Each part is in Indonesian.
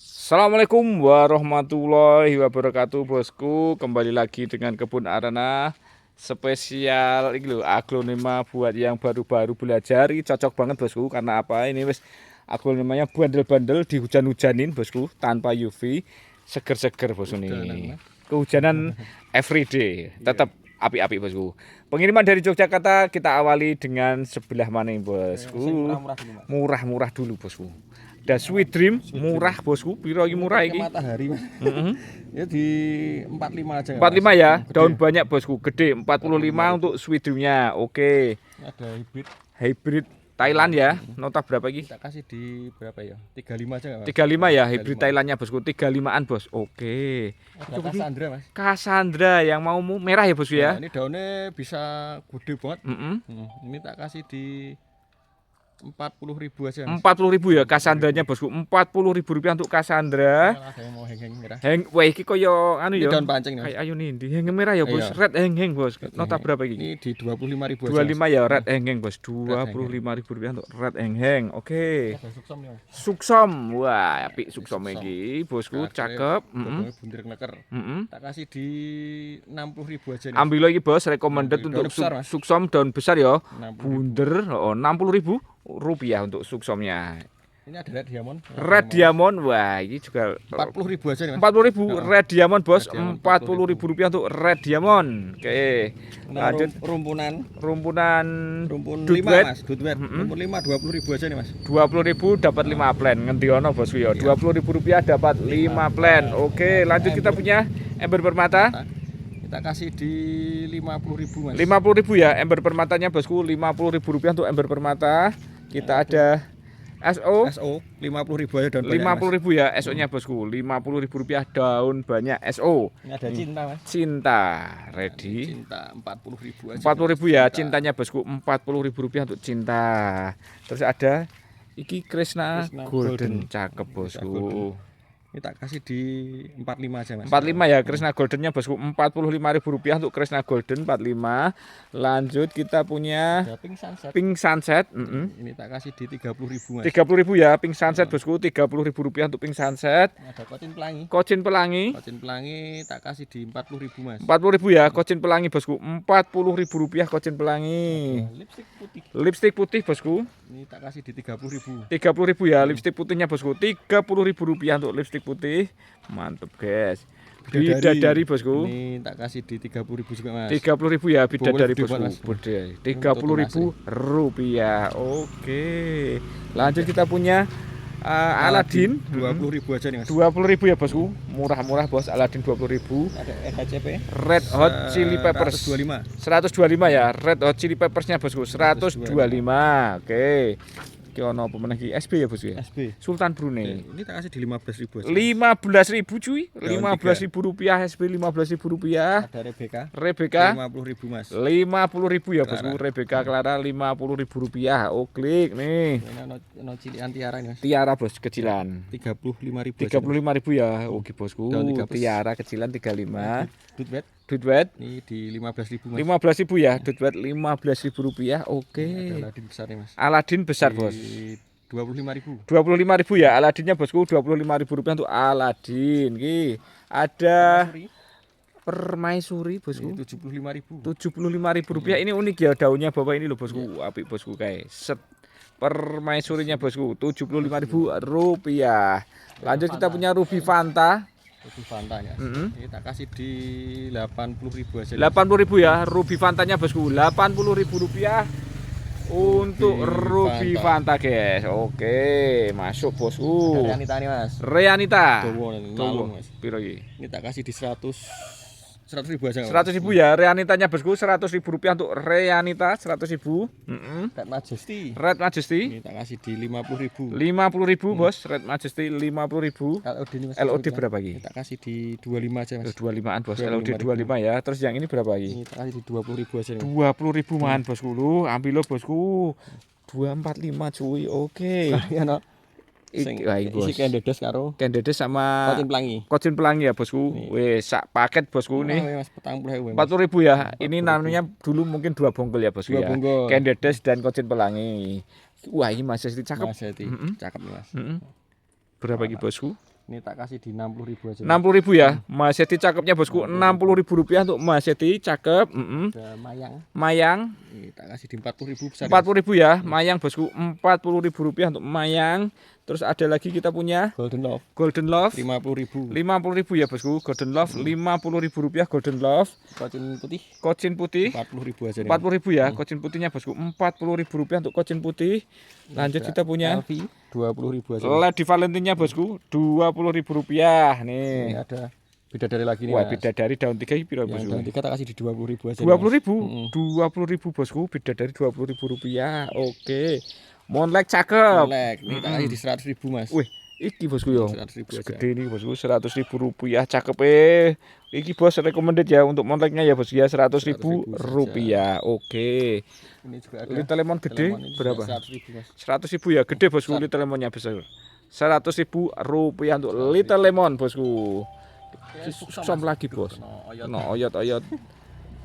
Assalamualaikum warahmatullahi wabarakatuh, bosku. Kembali lagi dengan Kebun Arana spesial ini loh, aglonema buat yang baru-baru belajar. Ini cocok banget, bosku. Karena apa? Ini wes aglonemanya bandel-bandel di hujan-hujanin, bosku, tanpa UV, seger-seger, bosku nih. Kehujanan everyday, tetap api-api, bosku. Pengiriman dari Yogyakarta kita awali dengan sebelah mana, bosku? Murah-murah dulu, bosku. Ada Sweet Dream murah, bosku. Piro iki murah iki? Matahari, Mas. Ya di 45 aja. 45 ya. Daun banyak, bosku. Gede 45 untuk Sweet Dream-nya. Oke. Ada hybrid. Hybrid Thailand ya. Nota berapa iki? Kita kasih di berapa ya? 35 aja, Mas. 35 ya hybrid Thailandnya, bosku. 35-an, bos. Oke. Ada Cassandra, Mas. Cassandra yang mau merah ya, bosku ya. Ini daunnya bisa gede banget. Ini tak kasih di 40.000 aja, Mas. 40.000 ya Cassandranya, bosku. 40.000 rupiah untuk Cassandra. Ada yang mau heng-heng merah. Wah, iki koyo anu ya. Ini daun pancing, Mas. Kayak ayo nih, di heng merah ya, bos. Iya. Red heng, bos. Nota berapa iki? Ini di 25.000 aja. 25 ya red heng, bos. 25.000 rupiah untuk red heng. Oke. Ada suksom nih, Mas. Suksom. Wah, apik suksom Suksom. iki, bosku. Karakternya Cakep. potongnya bundir kneker. Mm-mm. Tak kasih di 60.000 aja nih. Ambil lagi, bos, recommended Daun untuk besar, Mas. suksom daun besar ya. 60.000. Bunder, 60.000 rupiah untuk suksomnya. Ini ada red diamond. Red diamond, wah ini juga 40.000 aja nih, Mas. 40.000 red diamond, bos. Red diamond, 40.000 rupiah untuk red diamond. Oke. Nah, Lanjut rumpunan rumpun 5, Dudwet. Mas. Dudwet. Rumpun 5 20.000 aja nih, Mas. 20.000 dapat 5 plan. Ngendi ono, bosku ya. 20.000 rupiah dapat 5 plan. Oke, lanjut kita punya ember permata. Kita kasih di 50.000, Mas. 50.000 ya ember permatanya, bosku. 50.000 rupiah untuk ember permata. Kita ada SO. SO 50.000 aja daun banyak, 50.000 ya SO-nya, bosku. 50.000 rupiah daun banyak SO. Mas. Ini ada cinta, Mas. Cinta ready. Cinta 40.000 aja. 40.000 ya cintanya, bosku. 40.000 rupiah untuk cinta. Terus ada iki Krishna Krishna Golden. Golden. Cakep, bosku. Ini tak kasih di 45 aja, Mas. 45 ya Krishna Goldennya, bosku. 45.000 rupiah untuk Krishna Golden 45. Lanjut kita punya Ada pink sunset. Pink Sunset. Ini tak kasih di 30.000, Mas. 30.000 ya Pink Sunset, bosku. 30.000 rupiah untuk Pink Sunset. Ada kocin pelangi. Kocin pelangi. Kocin pelangi tak kasih di 40.000, Mas. 40.000 ya kocin pelangi, bosku. 40.000 rupiah kocin pelangi. Lipstick putih. Lipstick putih, bosku. Ini tak kasih di 30.000. 30.000 ya lipstick putihnya, bosku. 30.000 rupiah untuk lipstick putih. Mantep, guys. Bidadari, bosku. Ini tak kasih di 30.000 juga, Mas. 30.000 ya bidadari, Gede bosku. banget, Mas. Beda. 30.000 rupiah. Oke. Lanjut kita punya Aladin. 20.000 aja nih, Mas. 20.000 ya, bosku. Murah-murah, bos. Aladin 20.000. Ada RHCP Red Hot Chili Peppers 125. 125 ya. Red Hot Chili Peppersnya, bosku. 125. Oke. Iki ono apa meneh iki? SB ya, bosku ya. SB. Sultan Brunei. Ini tak kasih di 15.000 aja. 15.000, cuy. Daun 15.000 rupiah SB. 15.000 rupiah. Ada Rebecca. Rebecca 50.000, Mas. 50.000 ya, bosku. Clara. Rebecca Clara 50.000 rupiah. Oh, klik nih. Ini no cili antiara ini, Mas. Tiara, bos, kecilan. 35.000 aja. 35.000 ya. Oke, bosku. Daun 13. Tiara kecilan 35. Dudwet Dudwet ini di 15.000, Mas. 15.000 ya. Dudwet 15.000 rupiah. Oke. Ada Aladin besar nih, Mas. Aladin besar, bos. Di 25.000. 25.000 ya Aladinnya, bosku. 25.000 rupiah untuk Aladin. Ki. Ada Permaisuri, bosku. Ini 75.000. 75.000 rupiah. Ini unik ya daunnya, bapak ini loh, bosku. Apik, bosku, kayak set. Permaisurinya, bosku. 75.000 rupiah. Lanjut kita punya Ruby Fanta. Ruby Fanta ya. Ini tak kasih di 80.000 aja. 80.000 ya Ruby Fantanya, bosku. 80.000 rupiah untuk Ruby Fanta, guys. Oke, masuk, bosku. Reanita nih, Mas. Reanita. Dowo lalung, Mas. Piro iki? Ini tak kasih di 100.000 aja. 100.000 ya Reanitanya, bosku. 100.000 rupiah untuk Reanita. 100.000. Red Majesty. Red Majesty Ini tak kasih di 50.000. 50.000, bos. Red Majesty 50.000. LOD ini, Mas. LOD berapa Ini iki? tak kasih di 25 aja, Mas. 25-an, bos. 25.000. LOD 25 ya. Terus yang ini berapa iki? Ini tak kasih di 20.000 aja nih. 20.000 man, bosku. Lu ambil lo, bosku. 245, cuy. Oke. Ya no. Iki, wah, iki, bos. Isi kendedes karo Kendedes sama kocin pelangi. kocin pelangi ya, bosku. Wes sak paket, bosku nih. Mas, 40.000. 40.000 ya. Ini namanya dulu mungkin 2 bonggol ya, bosku Dua ya. bonggol. Kendedes dan kocin pelangi. Wah, ini masih cakep. Mas Heti. Cakep nih, Mas. Berapa iki, bosku? Ini tak kasih di 60.000 aja. 60.000 ya. Mas Yeti cakepnya bosku, 60.000 rupiah untuk Mas Yeti, cakep. Ada mayang. Mayang Ini tak kasih di 40.000 besar. 40.000 ya, mayang bosku, 40.000 rupiah untuk mayang. Terus ada lagi kita punya Golden Love. Golden Love 50.000. 50.000 ya bosku, Golden Love 50.000 rupiah Golden Love. Kocin putih Kocin putih 40.000 aja nih. 40.000 ya, kocin putihnya bosku, 40.000 rupiah untuk kocin putih. Lanjut kita punya LV 20.000 aja. Lady Valentine-nya bosku, 20.000 rupiah Ini nih. ada bidadari lagi nih. Wah, Mas. bidadari daun 3 piro Yang bosku? daun 3 tak kasih di 20.000 aja. 20.000, 20.000 bosku, bidadari 20.000 rupiah. Oke. Monlek cakep. Molek, ini tak kasih di 100.000 Mas. Wih, iki bosku yo. 100.000 aja. Gede ini bosku, 100.000 rupiah, cakep Iki bos recommended ya untuk monleknya ya bos ya, 100.000 rupiah. Oke. Ini juga ada Little lemon gede lemon ini berapa? 100.000 Mas. 100.000 ya, gede bosku, little lemonnya besar. 100.000 rupiah untuk little lemon bosku. Som lagi bos. No oyot-oyot.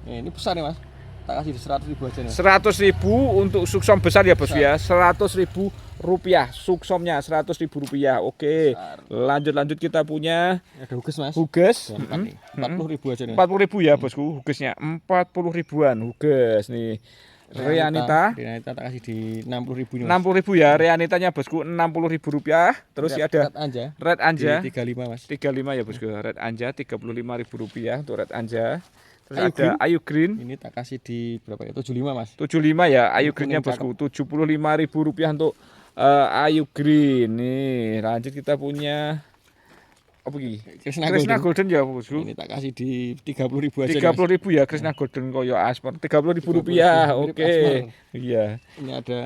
Ini besar nih Mas. Tak kasih di 100.000 aja nih. 100.000 untuk suksom besar ya bos ya, 100.000 rupiah suksomnya, 100.000 rupiah. Oke. Lanjut kita punya Ini ada huges Mas. huges. 40.000 aja nih. 40.000 ya bosku, hugesnya 40.000-an huges nih. Reanita Reanita tak kasih di 60.000 nih Mas. 60.000 ya, Reanitanya bosku 60.000 rupiah. Terus ya ada Red Anja Red Anja di 35 Mas. 35 ya bosku, Red Anja 35.000 rupiah untuk Red Anja. Terus Ayu ada Green. Ayu Green Ini tak kasih di berapa ya? 75 Mas. 75 ya, Ayu Ini Greennya kuning bosku 75.000 rupiah untuk Ayu Green. Nih, lanjut kita punya apa iki? Krishna Krishna Golden. Golden ya bosku. Ini tak kasih di 30.000 aja nih, Mas. 30.000 ya Krishna Golden koyo asper. 30.000 rupiah. mirip Oke. asmar. Iya. Ini ada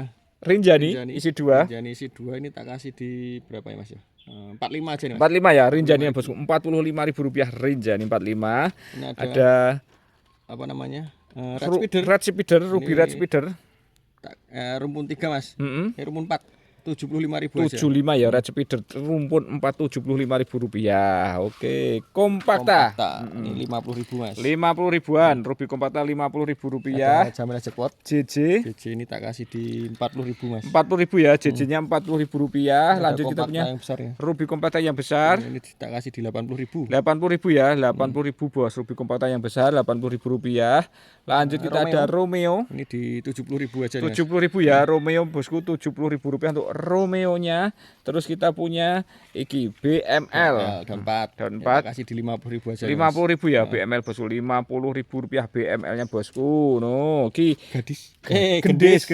Rinjani isi 2. Rinjani isi 2 ini tak kasih di berapa ya Mas ya? 45 aja nih Mas. 45 ya, Rinjani ya bosku. 45.000 rupiah Rinjani 45. Ini Ada apa namanya? Red Spider. Red Spider, Ruby Ini- Red Spider. Rumpun 3 Mas. Heeh. Rumpun 4 75.000 aja. 75 ya, Red Spider rumpun 4 75.000 rupiah. Oke, kompakta. Ini 50.000 Mas. 50 ribuan, Ruby kompakta 50.000 rupiah. Ada Jamila Jackpot. JJ JJ ini tak kasih di 40.000 Mas. 40.000 ya, JJ-nya 40.000 rupiah. Lanjut kita Kompakta punya yang besar ya. Ruby kompakta yang besar. Ini tak kasih di 80.000. 80.000 ya, 80.000 bos, Ruby kompakta yang besar 80.000 rupiah. Lanjut kita ada Romeo. Ini di 70.000 aja nih Mas. 70.000 ya, Romeo bosku 70.000 rupiah untuk Romeo-nya. Terus kita punya iki BML Daun 4. Daun Ya, 4. tak kasih di 50.000 aja. nih, Mas. 50.000 ya BML bosku, 50.000 rupiah BML-nya bosku. No, ki Gadis. gendis.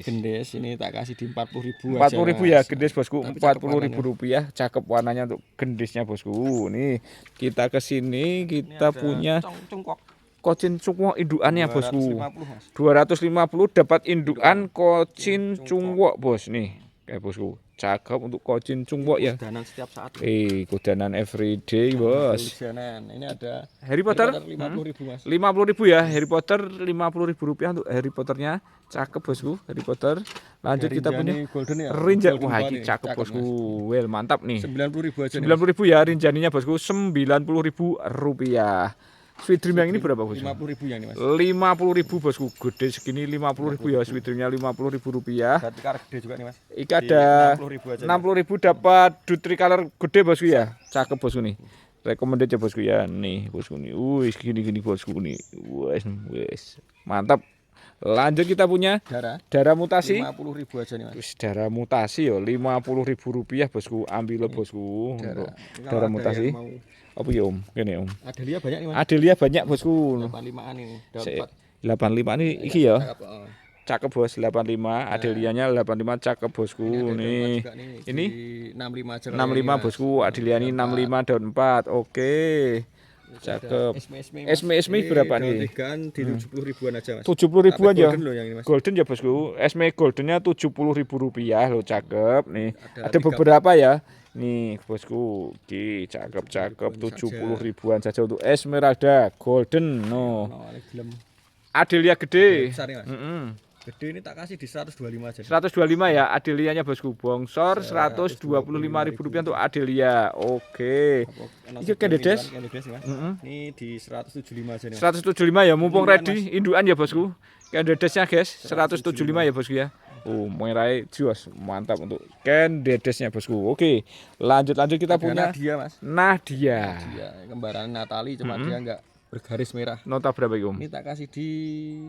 Gendis ini tak kasih di 40.000 aja. 40.000 ya Mas. gendis bosku, Tapi cakep 40.000 rupiah, cakep warnanya untuk gendisnya bosku. Nih kita ke sini Ini kita ada punya cungkok kocin cungwok indukannya bosku. 250 Mas. 250 dapat indukan kocin cungwok bos nih. Kayak bosku, cakep untuk kocin cungwok ya. Danan setiap saat. Kudanan everyday bos. Danan. Ini ada Harry Potter 50.000 Mas. 50.000 ya, Harry Potter 50.000 rupiah untuk Harry Potternya, cakep bosku Harry Potter. Lanjut kita punya Rinjani Golden ya. Rinja, Golden wah Bar ini nih. cakep bosku, well mantap nih. 90.000 aja nih. 90.000 ya Rinjaninya bosku, 90.000 rupiah. Sweet Dream yang ini berapa bosku? 50.000 yang ini Mas. 50.000 bosku, gede segini 50.000 ya, Sweet Dreamnya 50.000 rupiah. Berarti kar gede juga nih Mas. Iki ada 60.000 aja. 60.000 dapat Dutri color gede bosku ya, cakep bosku nih. Recommended ya bosku ya, nih bosku nih, wih gini bosku nih, wes mantap. Lanjut kita punya darah mutasi. 50.000 aja nih Mas. Wis darah mutasi yo 50.000 rupiah bosku, ambil lo bosku. Untuk darah mutasi. Apa ya Om? Kene Om. Adelia banyak nih Mas. Adelia banyak bosku. 85-an ini. Daun 85 nih iki ya. Cakep, Cakep bos 85, Adelianya 85 cakep bosku nih. Ini 65 aja. 65 bosku, Adeliani 65 daun 4. Oke. Cakep. Esme berapa nih? Daun di 70.000-an aja Mas. 70.000-an ya. Golden loh yang ini Mas. Golden ya bosku. Esme goldennya 70.000 rupiah loh, cakep nih. Ada beberapa ya. Nih bosku, ki cakep 70.000-an saja untuk Esmeralda Golden. No. Adelia gede. Besar nih Mas. Gede ini tak kasih di 125 aja. 125 ya Adelianya bosku. Bongsor 125.000 rupiah untuk Adelia. Oke. Iki kendedes. Ini di 175 aja nih. 175 ya, mumpung ready indukan ya bosku. Kendedesnya guys, 175 ya bosku ya. Merahnya jos, mantap untuk Ken Dedesnya bosku. Oke, lanjut kita Ada punya Nadia mas. Nadia. Dia kembaran Natali, cuma dia enggak bergaris merah. Nota berapa Om? Ini tak kasih di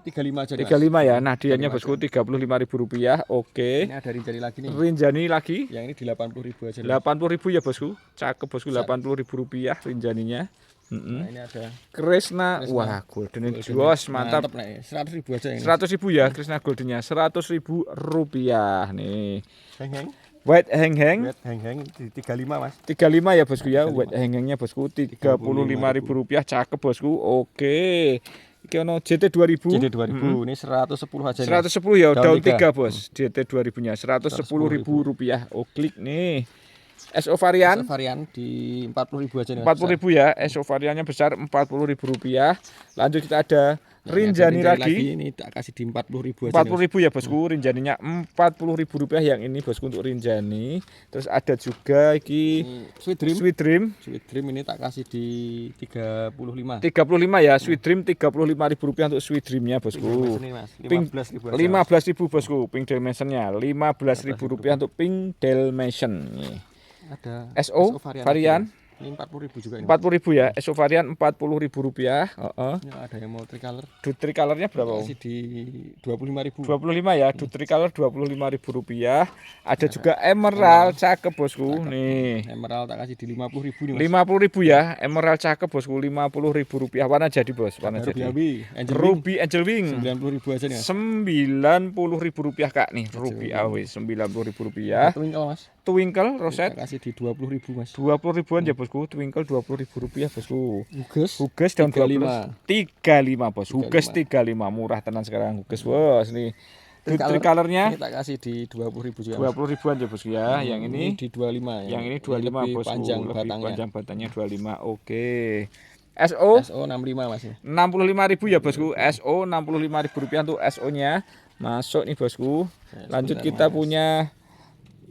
35 aja nih, 35 ya. Nadianya 35 bosku aja. Rp35.000. Oke. Ini ada Rinjani lagi nih. Rinjani lagi. Yang ini di 80.000 aja nih. 80.000 ya bosku. Cakep bosku, Rp80.000 Rinjaninya. Nah, ini ada Kresna. Wah, golden jos, mantap. nih. 100.000 aja ini. 100.000 ya Kresna goldennya. Rp100.000 nih. Heng-heng. White heng-heng. Wet heng-heng di 35 mas. 35 ya bosku ya. White heng-hengnya bosku Rp35.000. Cakep bosku. Oke. Iki ono JT 2000. JT 2000 ini 110 aja nih. 110 ya, daun 3 3. bos. JT 2000-nya Rp110.000. Klik nih. SO varian Varian di 40.000 aja nih. 40.000 ya. SO variannya besar Rp40.000. Lanjut kita ada Rinjani lagi. Ini tak kasih di 40.000 aja. 40.000 ya bosku. Rinjaninya Rp40.000 yang ini bosku untuk Rinjani. Terus ada juga iki Sweet Dream. Sweet Dream. Sweet Dream ini tak kasih di 35. 35 ya. Sweet Dream Rp35.000 untuk Sweet Dreamnya bosku. Ini mas, Pink 15.000 aja. 15.000 bosku. Pink Dalmatiannya Rp15.000 untuk Pink Dalmatian. Nih. Ada SO varian ini 40.000 juga ini. 40.000 ya. SO varian Rp40.000. Ini ada yang mau tricolor. Dutri colornya berapa Om? Kasih di 25.000. 25 ya. Dutri color Rp25.000. Ada juga emerald cakep bosku. Nih. Emerald tak kasih di 50.000 nih mas. Rp50.000 ya. Emerald cakep bosku Rp50.000. Warna jadi bos. Warna jadi. Ruby Angel Wing 90.000 aja nih mas. Rp90.000 kak nih. Ruby AW Rp90.000. Twinkle mas. Twinkle Rosette Tak kasih di 20.000 mas. 20.000-an ya bosku. Twinkle Rp20.000 bosku. Huges Daun 35. 35 bos. Huges 35 murah tenan sekarang Huges bos nih. Dutri colornya ini tak kasih di 20.000 juga. 20.000-an ya bosku ya. Yang ini di 25 ya. Yang ini 25 lebih bosku. panjang Lebih batangnya. panjang batangnya 25. Oke. SO SO 65 mas. 65.000 ya bosku. SO Rp65.000 untuk SO-nya. Masuk nih bosku. Lanjut kita punya.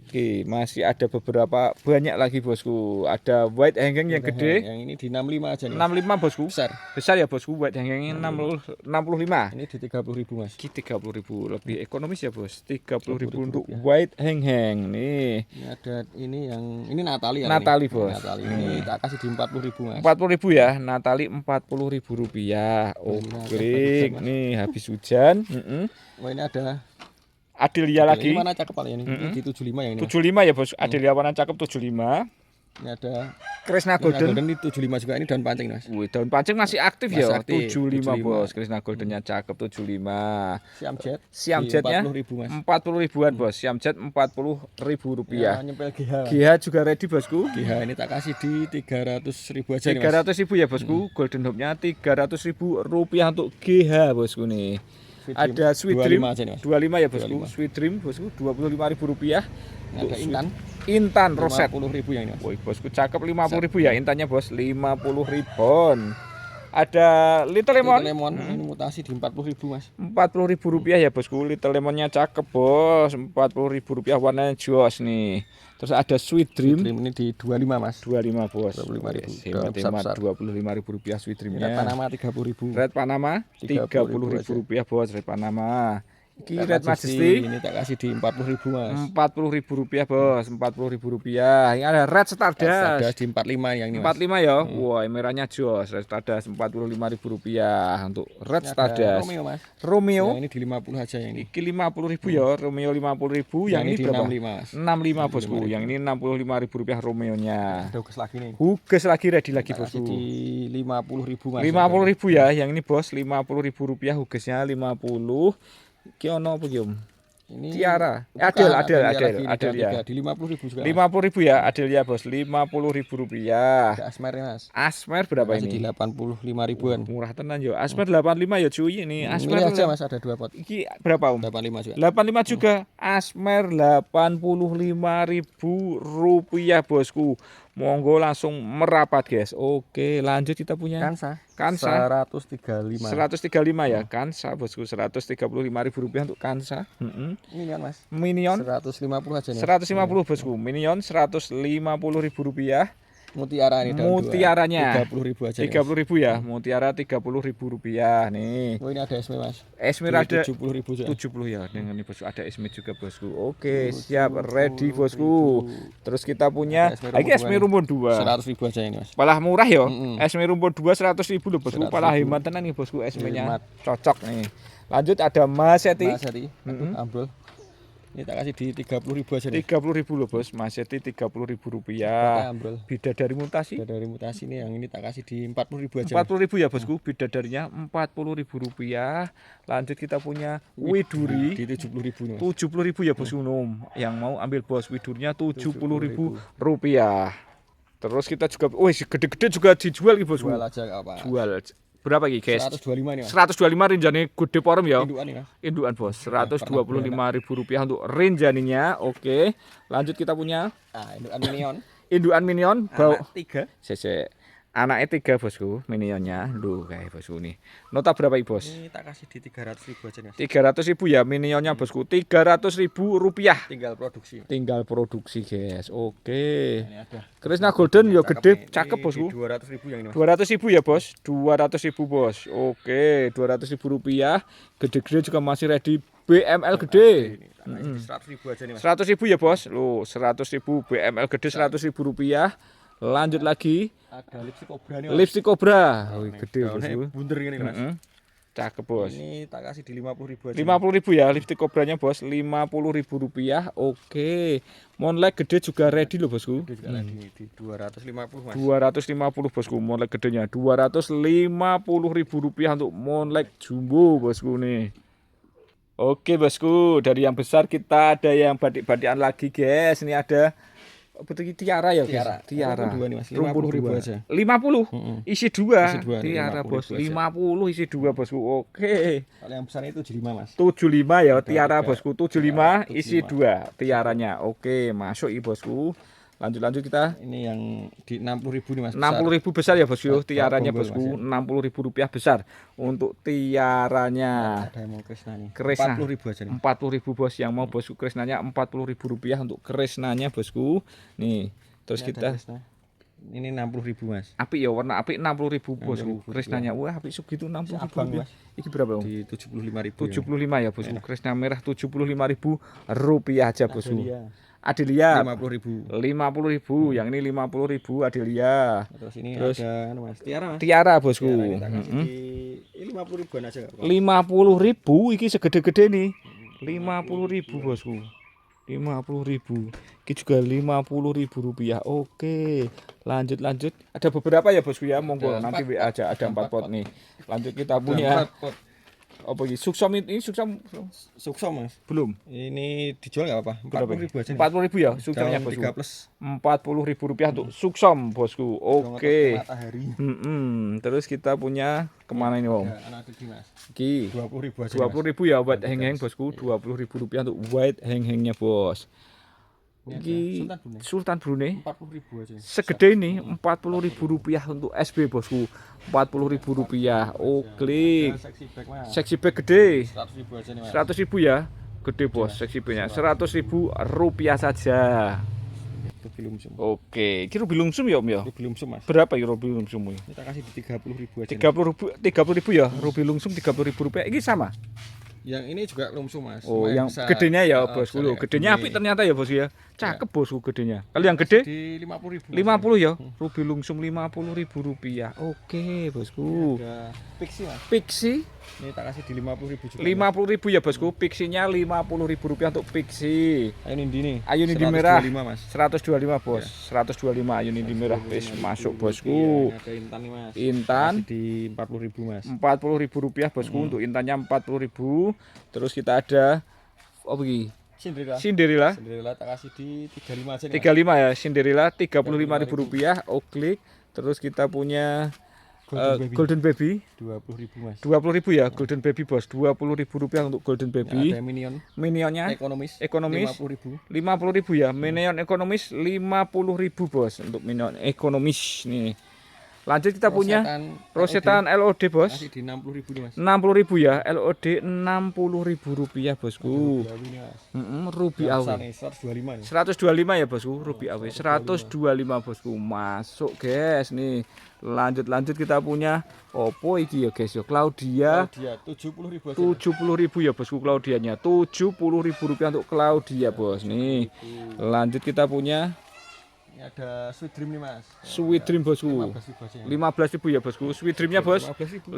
Oke, masih ada beberapa banyak lagi bosku. Ada white hanging yang gede. Yang ini di 65 aja nih. 65 bosku. Besar. Besar ya bosku. White hangingnya 65. Ini di 30.000 mas. Ki 30.000 lebih ekonomis ya bos. 30.000 untuk white hang nih. Ini ada ini Natali ya. Natali ini. bos. Natali ini tak kasih di 40.000 mas. 40.000 ya. Natali Rp40.000. Oke. Nih habis hujan. Wah ini ada Adelia lagi. Ini mana cakep paling ini? Di 75 yang ini. 75 ya bos. Adelia warna cakep 75. Ini ada Kresna Golden Golden. ini 75 juga, ini daun pancing mas. Wih, daun pancing masih aktif Masih ya. aktif, 75 75. bos. Kresna Goldennya cakep 75. Siam Jet. Siam di Jetnya 40.000 mas. 40.000-an bos. Siam Jet Rp40.000. Ya, nyempel GH. GH juga ready bosku. GH ini tak kasih di 300.000 aja nih mas. 300.000 ya bosku. Golden Hope-nya Rp300.000 untuk GH bosku nih. Ada Sweet Dream 25 aja nih mas. 25 ya bosku. 25. Sweet Dream bosku Rp25.000. Ini ada Intan. Intan Rosette. 50.000 yang ini mas. Woi bosku cakep 50.000 ya intannya bos 50.000. Ada Little Lemon. Little Lemon ini mutasi di 40.000 mas. Rp40.000 ya bosku. Little Lemonnya cakep bos. Rp40.000 warnanya jos nih. Terus ada Sweet Dream. Dream ini di 25 mas. 25 bos. 25.000. Hemat Besar. Rp25.000 Sweet Red Dreamnya. Panama 30.000. Red Panama Rp30.000 bos. Red Panama. Iki Red Majesty ini tak kasih di 40.000 mas. Rp40.000 bos. Rp40.000. Ini ada Red Ada Stardust. di 45 yang ini mas. 45 ya. Wah, merahnya jos. Red Stardust Rp45.000 untuk Red Ini ada Stardust. Romeo mas. Romeo Yang ini di 50 aja yang ini. iki 50.000 ya. Romeo 50.000. Yang ini di berapa? 65 mas. 65 bosku. Yang ini Rp65.000 Romeo-nya. Ada Huges lagi nih. Huges lagi ready lagi Tak kasih bosku. di 50.000 mas. 50.000 ya. Yang ini bos Rp50.000 Hugesnya 50. Ki ono apa ki Om? Ini Tiara. bukan, Adel ya. ya. Di 50.000 juga. 50.000 ya. Adel ya bos. Rp50.000. Ada Asmer ya mas. Asmer berapa Kasih di ini? 85.000-an. Murah tenan yo. Asmer 85 ya cuy ini. Asmer Ini aja mas ada 2 pot. iki berapa Om? 85 juga. 85 juga. Asmer Rp85.000 bosku. Monggo langsung merapat guys. Oke, lanjut kita punya Kansa. Kansa 135. 135 ya. Kansa bosku Rp135.000 untuk Kansa. Ini kan mas. Minion 150 aja nih. 150 bosku. Minion Rp150.000. Mutiara ini daun Mutiaranya 30.000 aja. 30.000 ya. Mutiara 30.000 rupiah nih. Oh, ini ada esme Mas. Esme ada 70.000 aja. 70 ya dengan ini bosku, ada esme juga bosku. Oke, siap ready bosku. Terus kita punya lagi esme rumpun 2. 100.000 aja ini Mas. Palah murah ya. Esme rumpun 2 100.000 loh bosku. Palah hemat tenan nih bosku, esmenya cocok nih. Lanjut ada Maseti. Maseti. Ambrol. Ini tak kasih di 30.000 aja nih. 30.000 loh bos, Maseti 30.000 rupiah. Ambrol. Bidadari mutasi. Dari mutasi nih, yang ini tak kasih di 40.000 aja. 40.000 ya bosku, bidadarinya 40.000 rupiah. Lanjut kita punya widuri Di 70.000 nih Mas. 70.000 ya bosku. Yang mau ambil bos widurnya 70.000 rupiah. Terus kita juga, gede-gede juga dijual nih bosku. Jual aja nggak apa. Jual. Berapa iki guys? 125 nih Mas. 125 rinjani gede porem ya. Indukan nih Mas. Indukan bos, 125.000 rupiah untuk rinjaninya. Oke, lanjut kita punya Ah, indukan minion. indukan minion bau. 3. Cc. Anaknya 3 bosku, minionnya. Duh, kayak bosku nih. Nota berapa nih bos? Ini tak kasih di 300.000 aja nih Mas. 300.000 ya minionnya bosku. 300.000 rupiah. Tinggal produksi. Tinggal produksi guys. Oke. Ini ada. Krishna Golden ya gede, cakep bosku. 200.000 yang ini Mas. 200.000 ya bos, 200.000 bos. Oke, 200.000 rupiah. Gede-gede juga masih ready. BML gede. Ini tak kasih di 100.000 aja nih Mas. 100.000 ya bos. Loh, 100.000 BML gede 100.000 rupiah. Lanjut lagi. Ada lipstick cobra nih Mas. Lipstick Cobra. Wih, gede Daunnya bosku. bunder gini Mas. Cakep bos. Ini tak kasih di 50.000 aja. 50.000 ya lipstick Cobranya bos. 50.000 rupiah. Oke. Monlek gede juga ready loh bosku. Di 250 Mas. 250 bosku. Monlek gedenya 250.000 rupiah untuk monlek jumbo bosku nih. Oke bosku, dari yang besar kita ada yang batik-batikan lagi guys. Ini ada betul tiara ya guys. Tiara. Rumpun 2 nih Mas. Rumpun 50.000 2. aja. 50 isi 2. Isi dua nih, Tiara 50.000 bos. aja. 50 isi 2 bosku. Oke. Kalau yang besar itu 75 Mas. 75 ya tiara tiga. bosku. 75 isi 2 tiaranya. Oke, masuk i bosku. Lanjut kita. Ini yang di 60.000 nih Mas. 60.000 besar ya bosku. Tiaranya bonggol, bosku. Mas, ya. 60.000 rupiah besar untuk tiaranya. Ada yang mau Krishna nih. Krishna. 40.000 aja nih. 40.000 bos, yang mau bosku Krisnanya 40.000 rupiah untuk Krisnanya bosku. Nih, terus Ini ada kita Krishna. Ini 60.000 Mas. apik ya warna apik 60.000 bosku. 60.000 Krisnanya wah apik segitu 60.000 Abang, rupiah. Mas. Iki berapa om? Di 75.000. 75 ya bosku. Krisna merah 75.000 rupiah aja bosku. Iya. Adelia 50.000. 50.000, yang ini 50.000 Adelia. Terus ini Terus ada anu Mas. Tiara Mas. Tiara bosku. Tiara ini tak kasih di ini 50.000-an aja enggak apa. 50.000 iki segede-gede nih. 50.000 bosku. 50.000. Iki juga 50.000 rupiah. Oke. Lanjut. Ada beberapa ya bosku ya. Monggo nanti WA aja ada 4 pot nih. Lanjut kita punya apa iki? Suksom ini suksom Suksom Mas. belum. Ini dijual enggak apa-apa. Berapa 40.000 aja nih. 40.000 ya suksomnya Daun bosku. 3 plus. 40.000 rupiah untuk suksom bosku. Oke. Matahari. Terus kita punya kemana ini om? Ya, anak gigi Mas. Ki 20.000 aja. 20.000 ya white heng-heng bosku. 20.000 rupiah untuk white heng-hengnya bos. Iki Sultan Brunei 40.000 aja. segede ini 40.000 rupiah untuk SB bosku. 40.000 rupiah. Oke. Seksi bag Mas. Seksi bag gede. 100.000 aja nih Mas. 100.000 ya. Gede bos seksi bagnya. 100.000 rupiah saja. Itu belum sum. Oke. Iki rubi lungsum ya om ya? Itu belum sum Mas. Berapa ya rubi lungsum ini? Kita kasih di 30.000 aja. 30.000 ya. Rubi lungsum 30.000 rupiah. Ini sama. Yang ini juga lumsum Mas. Oh, Cuma yang besar. gedenya ya Oh, bosku. besar Loh, ya. gedenya Ini apik ternyata ya bos ya. Cakep bosku gedenya. Kalau yang gede di 50.000. 50 ya. Rubi lungsum 50.000 rupiah. Oke bosku. Ada Pixie Mas. Pixie Ini tak kasih di 50.000 juga. 50.000 ya bosku. Pixinya 50.000 rupiah untuk Pixie. Ayo Nindi nih. Ayo Nindi merah. 125 Mas. 125 bos. 125 ayo Nindi merah. Wis masuk bosku. Ini ada Intan nih Mas. Intan Kasih di 40.000 Mas. 40.000 rupiah bosku untuk intannya 40.000. Terus kita ada apa iki? Cinderella. Cinderella Cinderella tak kasih di 35 aja nih. 35 ya. Cinderella 35.000 rupiah. Oklik. Terus kita punya Golden Baby 20.000 Mas. 20.000 ya. Golden Baby bos. 20.000 rupiah untuk Golden Baby. Ada Minion Minionnya ekonomis. ekonomis 50.000. 50.000 ya. Minion ekonomis 50.000 bos untuk minion ekonomis nih. Lanjut kita punya rosetan LOD bos. Masih di 60.000 nih mas. 60.000 ya, LOD 60.000 rupiah bosku. Ruby AW. 125 nih. 125 ya bosku, Ruby AW 125 bosku. Masuk guys nih. Lanjut kita punya opo iki ya guys ya, Claudia. 70.000 aja. 70.000 ya bosku Claudianya. 70.000 rupiah untuk Claudia bos nih. Lanjut kita punya Ini ada Sweet Dream nih mas. Sweet Dream bosku. 15.000 ya bosku. Sweet Dreamnya bos. 15.000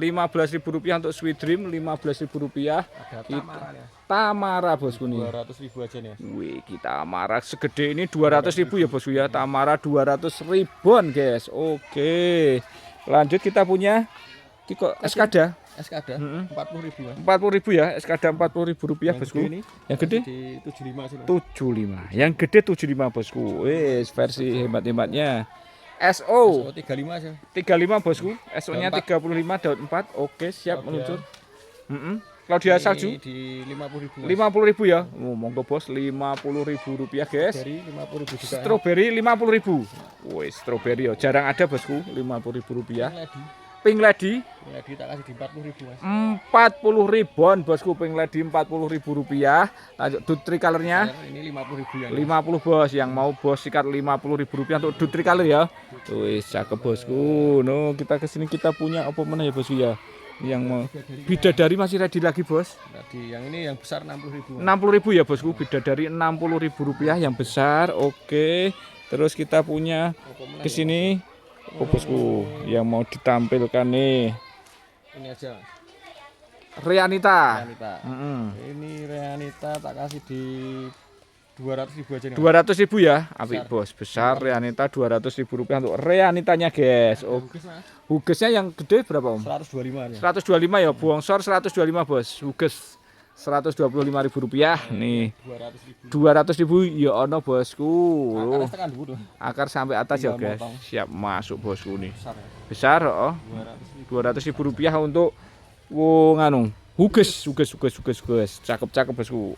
rupiah untuk Sweet Dream. 15.000 rupiah. Ada Tamara nih. Tamara bosku nih. 200.000 aja nih. Wih, kita Tamara segede ini 200.000 ya bosku ya. Tamara 200.000-an guys. Oke. Lanjut kita punya Kiko Eskada. Eskada 40.000 mas. 40.000 ya. Eskada 40.000 rupiah bosku. Yang gede Di 75 aja. 75. Yang gede 75 bosku. Wis versi hemat-hematnya. SO 35 aja. 35 bosku. SO-nya 35 daun 4. Oke, siap meluncur. Claudia salju Di 50.000. 50.000 ya. Oh, monggo bos 50.000 rupiah guys. Dari 50.000 juga. Strawberry 50.000. Wih, strawberry ya. Jarang ada bosku 50.000 rupiah. Lady. Pink Lady Tak kasih di 40.000 mas. 40.000-an bosku. Pink Lady 40.000 rupiah. Lanjut dut tricolornya Ini 50.000 yang 50 bos. Yang mau bos sikat 50.000 rupiah untuk dut tricolor ya. Wih, cakep bosku. No, kita kesini kita punya apa mana ya bosku ya. Yang mau bidadari masih ready lagi bos. tadi yang ini yang besar 60.000. 60.000 ya bosku. Bidadari 60.000 rupiah yang besar. Oke. Terus kita punya kesini oh bosku yang mau ditampilkan nih Ini aja mas. Rianita. Reanita. Ini Reanita tak kasih di 200.000 aja nih. 200.000 ya, apik bos. Besar Rianita 200.000 rupiah untuk Rianitanya guys. Oke. Huges mas. Hugesnya yang gede berapa om? 125 nih. 125 ya, bongsor 125 bos. Huges 125.000 rupiah nih. 200.000 ya ono bosku. Akarnya tekan dulu. Akar sampai atas ya Tinggal guys. motong. Siap masuk bosku nih. Besar ya. Besar oh. 200.000. 200.000 rupiah untuk nganu. Huges. Cakep bosku.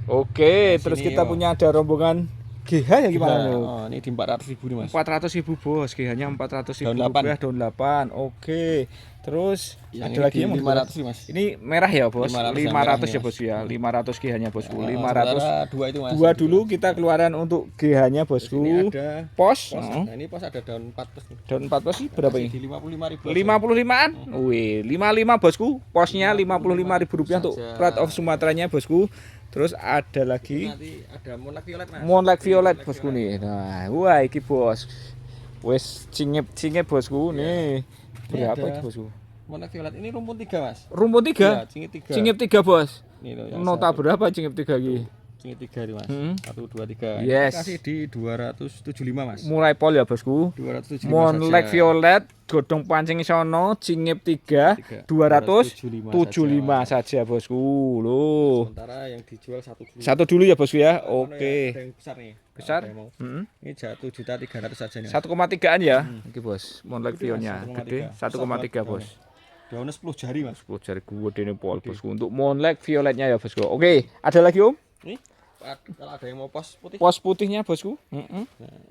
Oke, terus sini, kita yo. punya ada rombongan GH ya gimana? Oh, ini di 400.000 nih mas. 400.000 bos, GH-nya 400.000 Daun rupiah daun 8. Oke. Terus Yang ada ini lagi di yang 500 sih mas. Ini merah ya bos, 500 500 yang ya merah bos ya, 500 GH-nya bosku, Sementara 500. dua itu mas. Dua dulu kita keluaran untuk GH-nya Ini bosku. ada Pos, Nah, ini pos ada daun 4 pos nih. daun 4 pos sih berapa Masih ini? di 55.000. 55-an? Wih, 55 bosku. Posnya 55.000 rupiah untuk saja. Pride of Sumateranya bosku. Terus ada lagi Nanti ada Moonlight Violet mas. Moonlight Violet bosku nih. Nah, wah iki bos. Wes cingep bosku nih. Berapa ada- iki bosku? Moonlight Violet ini rumpun 3 mas. Rumpun 3? Iya, cingit 3. Cingep 3 bos. Ini loh yang Nota satu. berapa cingep 3 iki? Cingit 3 nih mas. Hmm. 1, 2, 3. Yes. Kasih di 275 mas. Mulai pol ya bosku. 275 Moonlight saja. Violet, godong pancing sono, cingep 3, 275 saja bosku. Loh. Sementara yang dijual 1 dulu. Satu dulu ya bosku ya. Ada Oke. yang besar nih. Besar? Ada yang mau. Hmm. Ini 1.300.000 saja nih. 1,3an ya. Oke bos. Moonlight Gede, Mas, Violetnya 1,3. gede 1,3 bos. Daunnya 10 jari mas. 10 jari gede nih pol bosku untuk Moonlight Violetnya ya bosku. Oke, ada lagi om? Ini kalau ada yang mau pos putih. Pos putihnya bosku. Nah,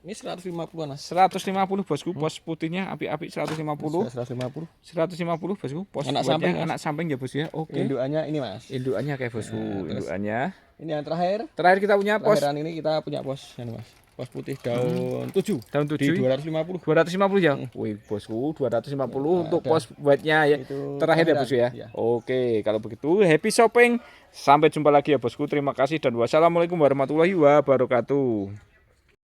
ini 150-an mas. 150 bosku. Pos putihnya api-api 150. 150. 150 bosku. Pos Anak buatnya samping, Mas. anak samping ya bos ya. Oke. Indukannya ini mas. Indukannya kayak bosku. terus- Indukannya. Ini yang terakhir. Terakhir kita punya pos Terakhiran ini kita punya pos. Ini mas. Pos putih daun 7. tahun Di 7. 250. 250 ya. Wih bosku 250 untuk pos buatnya ya. Itu Terakhir ya terakhiran. bosku ya. Iya. Oke, kalau begitu happy shopping. Sampai jumpa lagi ya bosku. Terima kasih dan wassalamualaikum warahmatullahi wabarakatuh.